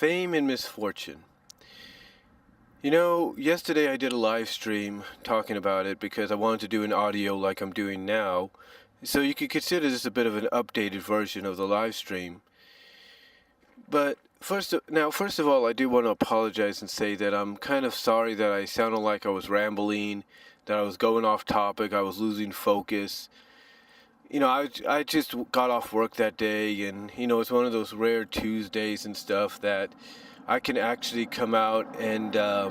Fame and misfortune. You know, yesterday I did a live stream talking about it because I wanted to do an audio like I'm doing now. So you could consider this a bit of an updated version of the live stream. But first of all, I do want to apologize and say that I'm kind of sorry that I sounded like I was rambling, that I was going off topic, I was losing focus. You know, I just got off work that day, and, you know, it's one of those rare Tuesdays and stuff that I can actually come out and, I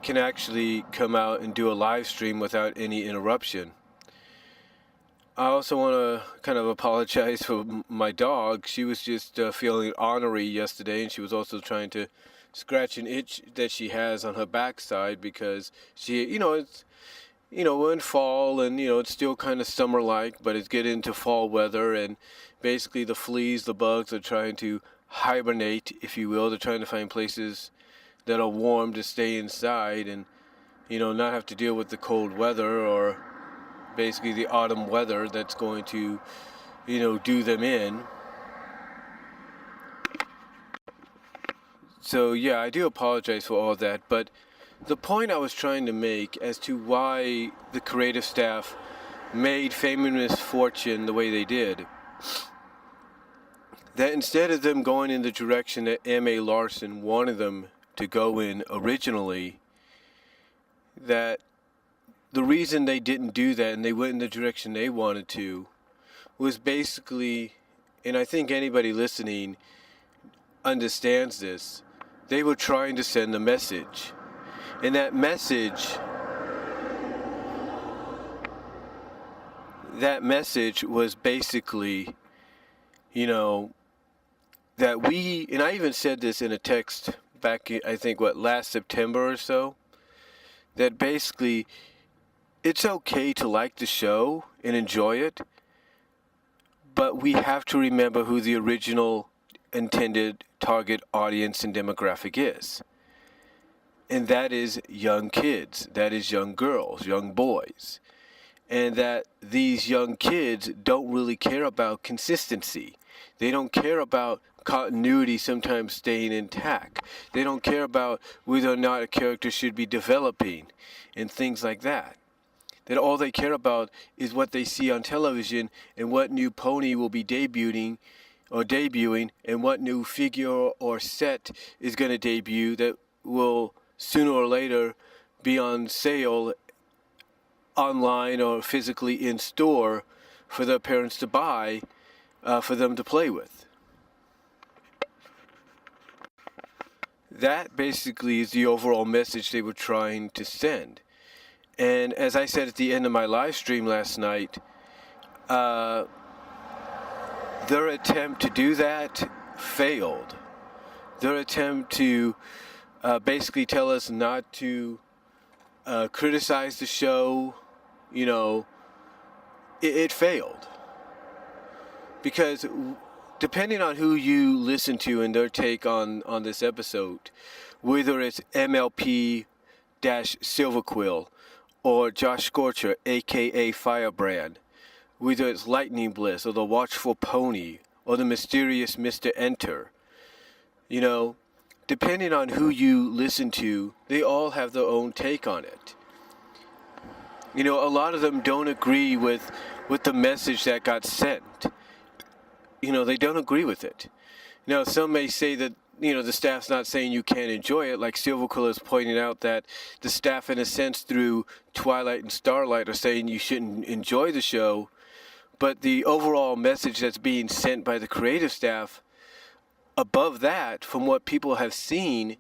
can actually come out and do a live stream without any interruption. I also want to kind of apologize for my dog. She was just feeling ornery yesterday, and she was also trying to scratch an itch that she has on her backside because we're in fall, and it's still kind of summer-like, but it's getting into fall weather, and basically the fleas, the bugs are trying to hibernate, if you will. They're trying to find places that are warm to stay inside and, not have to deal with the cold weather or basically the autumn weather that's going to, do them in. So yeah, I do apologize for all that, but the point I was trying to make as to why the creative staff made Fame and Misfortune the way they did, that instead of them going in the direction that M.A. Larson wanted them to go in originally, that the reason they didn't do that and they went in the direction they wanted to was basically, and I think anybody listening understands this, they were trying to send a message. And that message was basically, that we, and I even said this in a text back, I think, last September or so, that basically it's okay to like the show and enjoy it, but we have to remember who the original intended target audience and demographic is. And that is young kids, that is young girls, young boys. And that these young kids don't really care about consistency. They don't care about continuity sometimes staying intact. They don't care about whether or not a character should be developing and things like that. That all they care about is what they see on television and what new pony will be debuting and what new figure or set is going to debut that will sooner or later be on sale online or physically in store for their parents to buy for them to play with. That basically is the overall message they were trying to send. And as I said at the end of my live stream last night, their attempt to do that failed. Their attempt to basically tell us not to criticize the show, it failed. Because depending on who you listen to and their take on this episode, whether it's MLP-Silver Quill or Josh Scorcher, aka Firebrand, whether it's Lightning Bliss or the Watchful Pony or the mysterious Mr. Enter, depending on who you listen to, they all have their own take on it. A lot of them don't agree with the message that got sent. They don't agree with it. Some may say that, the staff's not saying you can't enjoy it, like Silver Quill is pointing out that the staff, in a sense, through Twilight and Starlight, are saying you shouldn't enjoy the show, but the overall message that's being sent by the creative staff above that, from what people have seen,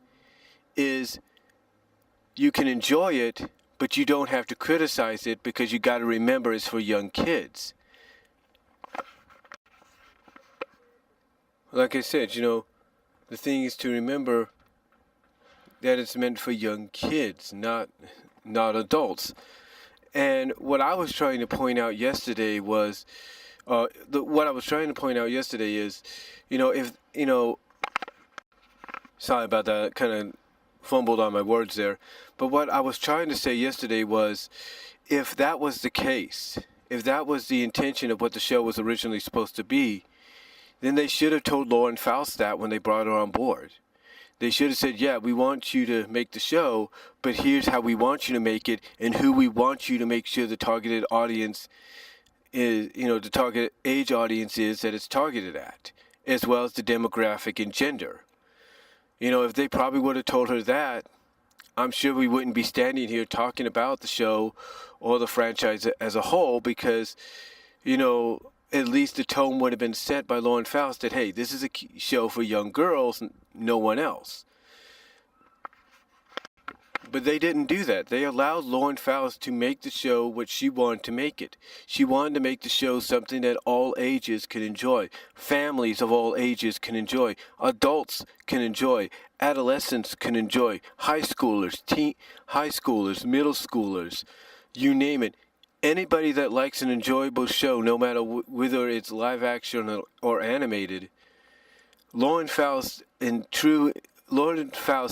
is you can enjoy it, but you don't have to criticize it because you got to remember it's for young kids. Like I said, the thing is to remember that it's meant for young kids, not adults. And what I was trying to point out yesterday is, sorry about that, kind of fumbled on my words there. But what I was trying to say yesterday was, if that was the case, if that was the intention of what the show was originally supposed to be, then they should have told Lauren Faust that when they brought her on board. They should have said, yeah, we want you to make the show, but here's how we want you to make it and who we want you to make sure the targeted audience is, the target age audience is that it's targeted at, as well as the demographic and gender. If they probably would have told her that, I'm sure we wouldn't be standing here talking about the show or the franchise as a whole, because, at least the tone would have been set by Lauren Faust that, hey, this is a show for young girls, no one else. But they didn't do that. They allowed Lauren Faust to make the show what she wanted to make it. She wanted to make the show something that all ages could enjoy. Families of all ages can enjoy. Adults can enjoy. Adolescents can enjoy. High schoolers, middle schoolers, you name it. Anybody that likes an enjoyable show, no matter whether it's live action or animated, Lauren Faust's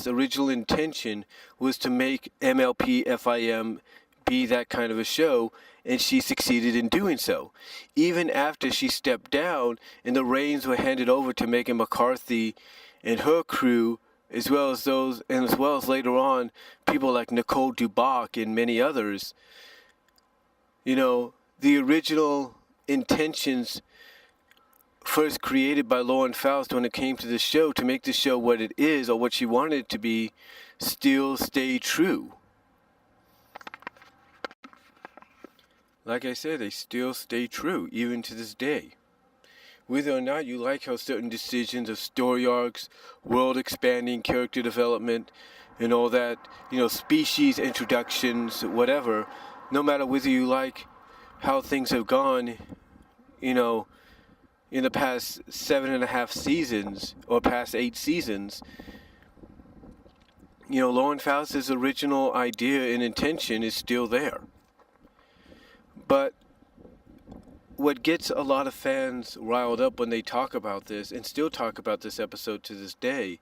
original intention was to make MLP-FIM be that kind of a show, and she succeeded in doing so. Even after she stepped down and the reins were handed over to Megan McCarthy and her crew, as well as later on people like Nicole Dubach and many others, the original intentions first created by Lauren Faust when it came to the show, to make the show what it is or what she wanted it to be, still stay true. Like I said, they still stay true, even to this day. Whether or not you like how certain decisions of story arcs, world expanding, character development, and all that, species introductions, whatever, no matter whether you like how things have gone, in the past 7.5 seasons or past 8 seasons, Lauren Faust's original idea and intention is still there. But what gets a lot of fans riled up when they talk about this, and still talk about this episode to this day,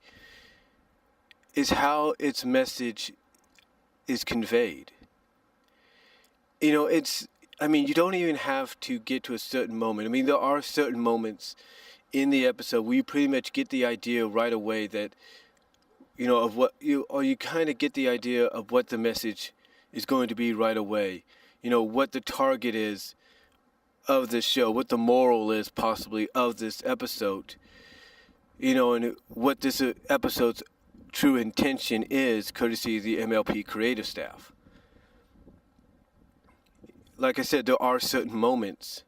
is how its message is conveyed. You don't even have to get to a certain moment. There are certain moments in the episode where you pretty much get the idea right away that, you kind of get the idea of what the message is going to be right away. What the target is of this show, what the moral is possibly of this episode, and what this episode's true intention is, courtesy of the MLP Creative staff. Like I said, there are certain moments,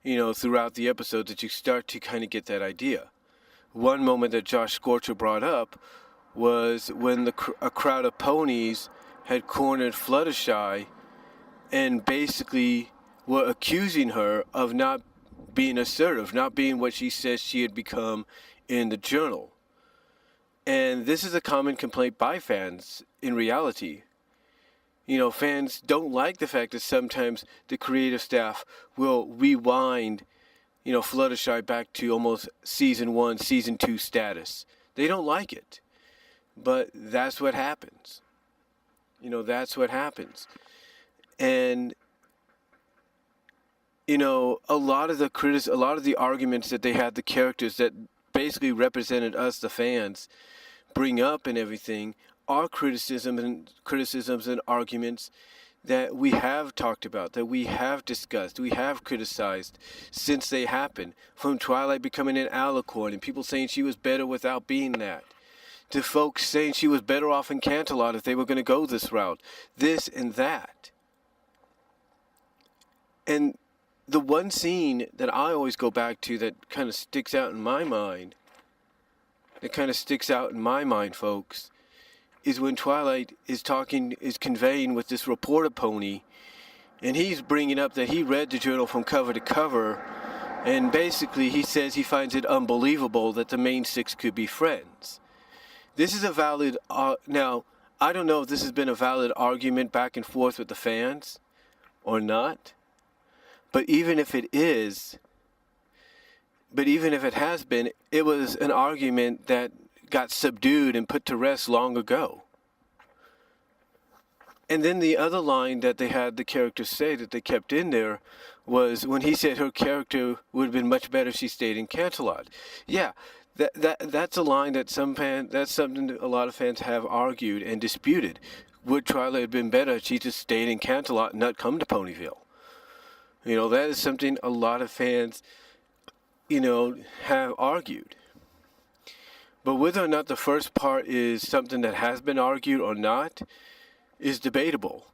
throughout the episode that you start to kind of get that idea. One moment that Josh Scorcher brought up was when a crowd of ponies had cornered Fluttershy and basically were accusing her of not being assertive, not being what she says she had become in the journal. And this is a common complaint by fans in reality. Fans don't like the fact that sometimes the creative staff will rewind, Fluttershy back to almost season 1, season 2 status. They don't like it. But that's what happens. That's what happens. And, a lot of the arguments that they had, the characters that basically represented us, the fans, bring up and everything, are criticisms and arguments that we have talked about, that we have discussed, we have criticized since they happened. From Twilight becoming an alicorn and people saying she was better without being that, to folks saying she was better off in Canterlot if they were going to go this route, this and that. And the one scene that I always go back to that kind of sticks out in my mind, folks, is when Twilight is conveying with this reporter pony, and he's bringing up that he read the journal from cover to cover, and basically he says he finds it unbelievable that the main 6 could be friends. This is a valid, now, I don't know if this has been a valid argument back and forth with the fans or not, but even if it has been, it was an argument that got subdued and put to rest long ago. And then the other line that they had the characters say that they kept in there was when he said her character would have been much better if she stayed in Canterlot. Yeah, that's a line that that's something that a lot of fans have argued and disputed. Would Twyla have been better if she just stayed in Canterlot and not come to Ponyville? You know, that is something a lot of fans, you know, have argued. But whether or not the first part is something that has been argued or not is debatable.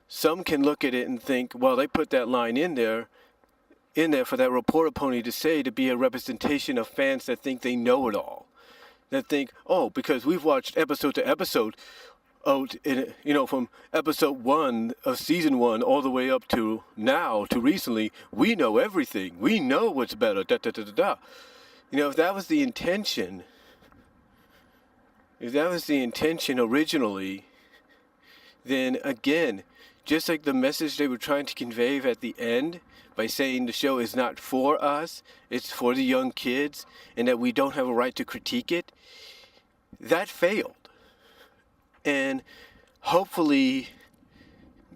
Some can look at it and think, well, they put that line in there for that reporter pony to say to be a representation of fans that think they know it all. That think, oh, because we've watched episode to episode, from episode 1 of season 1 all the way up to now, to recently, we know everything. We know what's better, You know, if that was the intention originally, then again, just like the message they were trying to convey at the end by saying the show is not for us, it's for the young kids, and that we don't have a right to critique it, that failed. And hopefully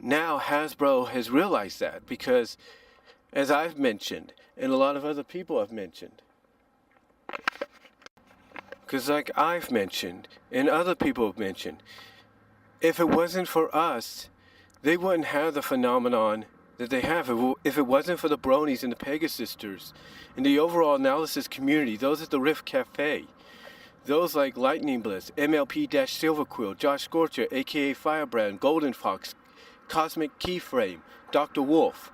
now Hasbro has realized that, because as I've mentioned, and a lot of other people have mentioned, because like I've mentioned, and other people have mentioned, if it wasn't for us, they wouldn't have the phenomenon that they have. If it wasn't for the Bronies and the Pegasisters and the overall analysis community, those at the Rift Cafe, those like Lightning Bliss, MLP-Silver Quill, Josh Scorcher, aka Firebrand, Golden Fox, Cosmic Keyframe, Dr. Wolf,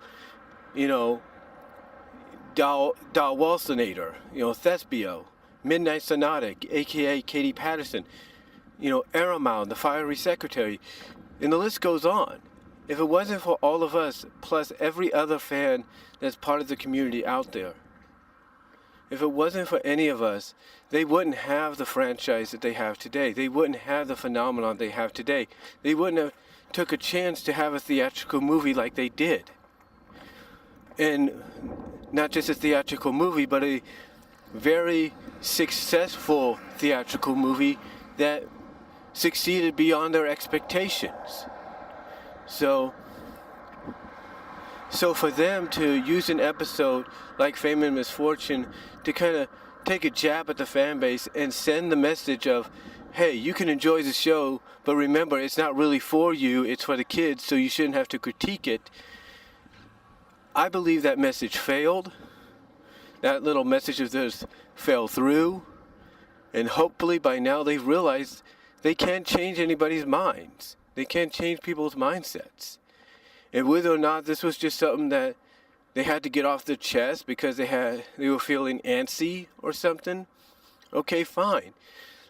you know, Dal Walsonator, you know, Thespio, Midnight Sonatic, aka Katie Patterson, you know, Aramau, the Firey Secretary, and the list goes on. If it wasn't for all of us, plus every other fan that's part of the community out there, if it wasn't for any of us, they wouldn't have the franchise that they have today. They wouldn't have the phenomenon they have today. They wouldn't have took a chance to have a theatrical movie like they did. And not just a theatrical movie, but a very successful theatrical movie that succeeded beyond their expectations. So for them to use an episode like Fame and Misfortune to kind of take a jab at the fan base and send the message of, hey, you can enjoy the show, but remember, it's not really for you, it's for the kids, so you shouldn't have to critique it. I believe that message failed. That little message of theirs fell through. And hopefully by now they've realized they can't change anybody's minds. They can't change people's mindsets. And whether or not this was just something that they had to get off their chest because they were feeling antsy or something, okay, fine.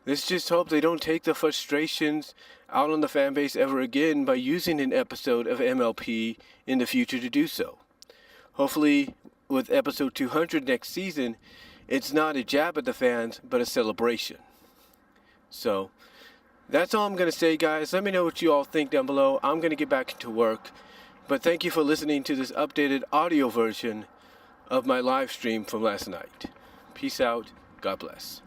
Let's just hope they don't take the frustrations out on the fan base ever again by using an episode of MLP in the future to do so. Hopefully, with episode 200 next season, it's not a jab at the fans, but a celebration. So, that's all I'm going to say, guys. Let me know what you all think down below. I'm going to get back into work. But thank you for listening to this updated audio version of my live stream from last night. Peace out. God bless.